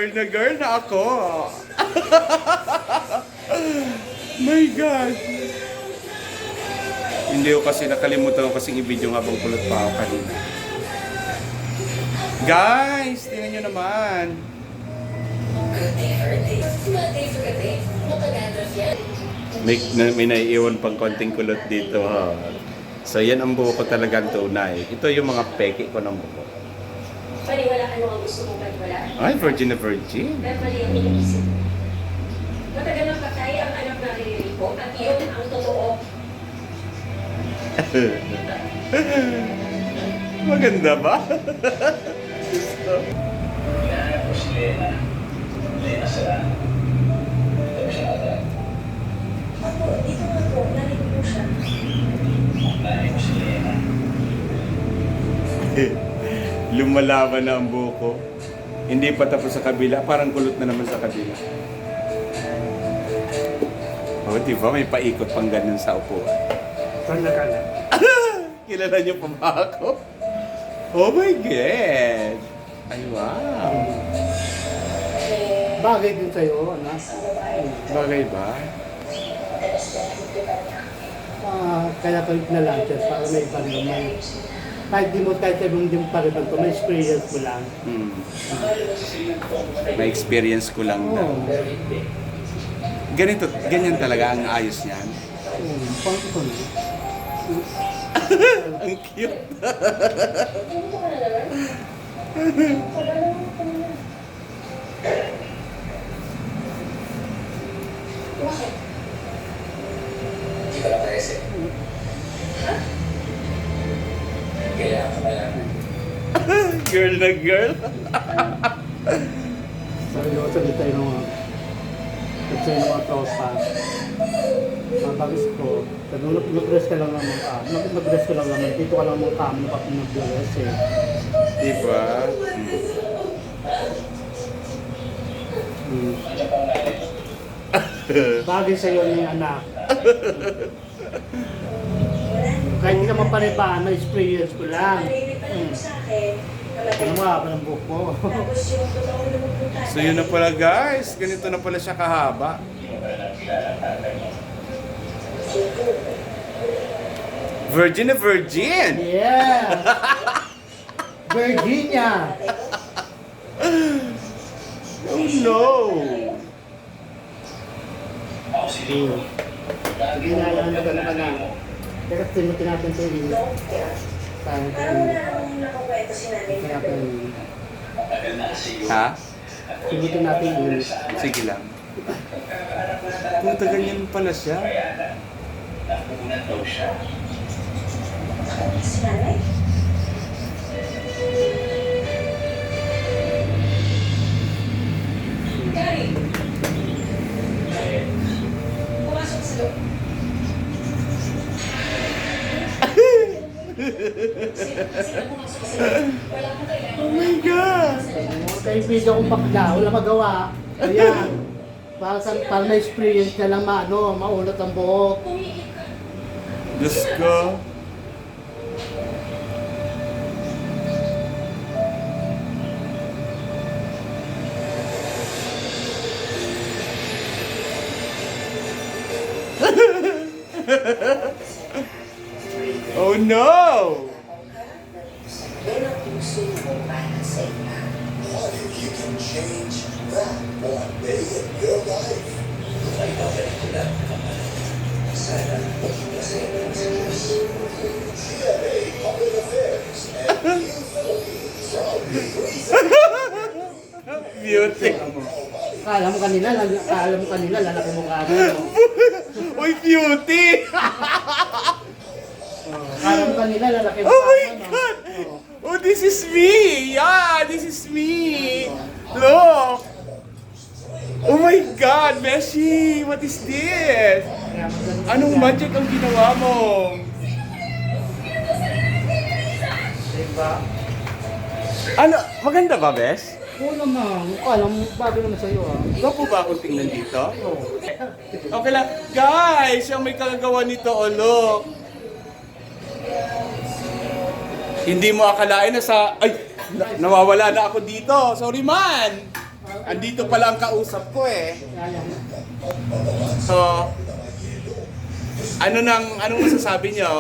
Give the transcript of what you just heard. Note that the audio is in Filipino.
girl na ako. My God. Hindi ko kasi nakalimutan ko kasing i-video habang kulot pa ako kanina. Guys, tingnan nyo naman. May naiiwan pang konting kulot dito ha. So yan ang buhok ko talagang tunay. Ito yung mga peke ko ng buhok. Paniwalaan mo ang gusto mong paniwalaan. Ay, virgin na virgin. Pero mali ang iniisip. Matagal ang patay ang anak na ririko at iyon ang totoo. Maganda ba? Hinahanap ko si Lena. Lena sila. Ito siya agad. Ako, dito nga po, narinig mo siya. Hinahanap ko si Lena. Lumalaban na ang buhok ko. Hindi pa tapos sa kabila, parang kulot na naman sa kabila. Oh, di ba? May paikot pang ganun sa upuan. Kala. Kilala niyo pa ba ako? Oh my God! Ay, wow! Bagay din sa'yo, anak. Bagay ba? Kaya ko na lang siya para may iba naman. Kahit di mo pariban ko, may experience mo lang. Hmm. May experience ko lang na. Ganyan talaga ang ayos niyan. Pang ko na. Ang cute. Pumunta ka na naman? Wala naman ako na. Bakit? Hindi ka lang tayo siya. Ha? Kailangan ka malaman. Girl na girl. Sabi ko sa dito yung mga tropa. Bagis ko, nag-dress ka lang naman ka. Nag-dress ka lang naman. Dito ka lang mong kamo na pati nag-dress eh. Diba? Bagay sa'yo ni anak. Kahit hindi ka maparibaan, may experience ko lang. Narinig pa lang mo sa akin. Ano mo nga, ng buhok mo. Tapos yung totoo na magpunta. So yun na pala guys. Ganito na pala siya kahaba. Hindi mo pa lang kilala ang tatay mo. Virgin na virgin. Yes! Virginia! Oh no. Ako si Leo. Sige na lang na gano'n ka na. Pero tinutin natin ito yung Parang wala namang nakakwento si nanay kaya na Matagal na kasi yun. Ha? tinutin natin yung Sige lang. Puta, ganyan pala siya. Kaya na, napunan daw siya. si nanay. Gary, Dahil, pumasok sa loob. Sino pumasok sa loob? Wala ka kailangan. Oh my God. mga kaibigan kong bakla, wala magawa. Ayan, para na-experience ka lang maulot ang buhok. Pumikit ka. Diyos ko. Oh no! Yan ang puso mo para sa iba. What if you can change that one day in your life? ay babalik ko lang naman. Sana, masaya lang sa Diyos. GMA Public Affairs and New Philippines proudly present Beauty. Kala mo kanila, lalaki mo ka. Uy, beauty! Kala mo kanila, lalaki mo Oh my ka. God! Oh, this is me! Yeah, this is me! Look! Oh my God, Beshi! What is this? Anong magic ang ginawa mo? Diba? Ano? Maganda ba, Besh? Oo naman, kala mo, bagay naman sa'yo ah. Gwapo ba akong tingnan dito? Oo. Okay lang. Guys, yung may kagagawa nito, oh look. Hindi mo akalain na sa... Ay! Nawawala na ako dito. Sorry man! Andito pala ang kausap ko eh. Ayan. So, anong masasabi niyo?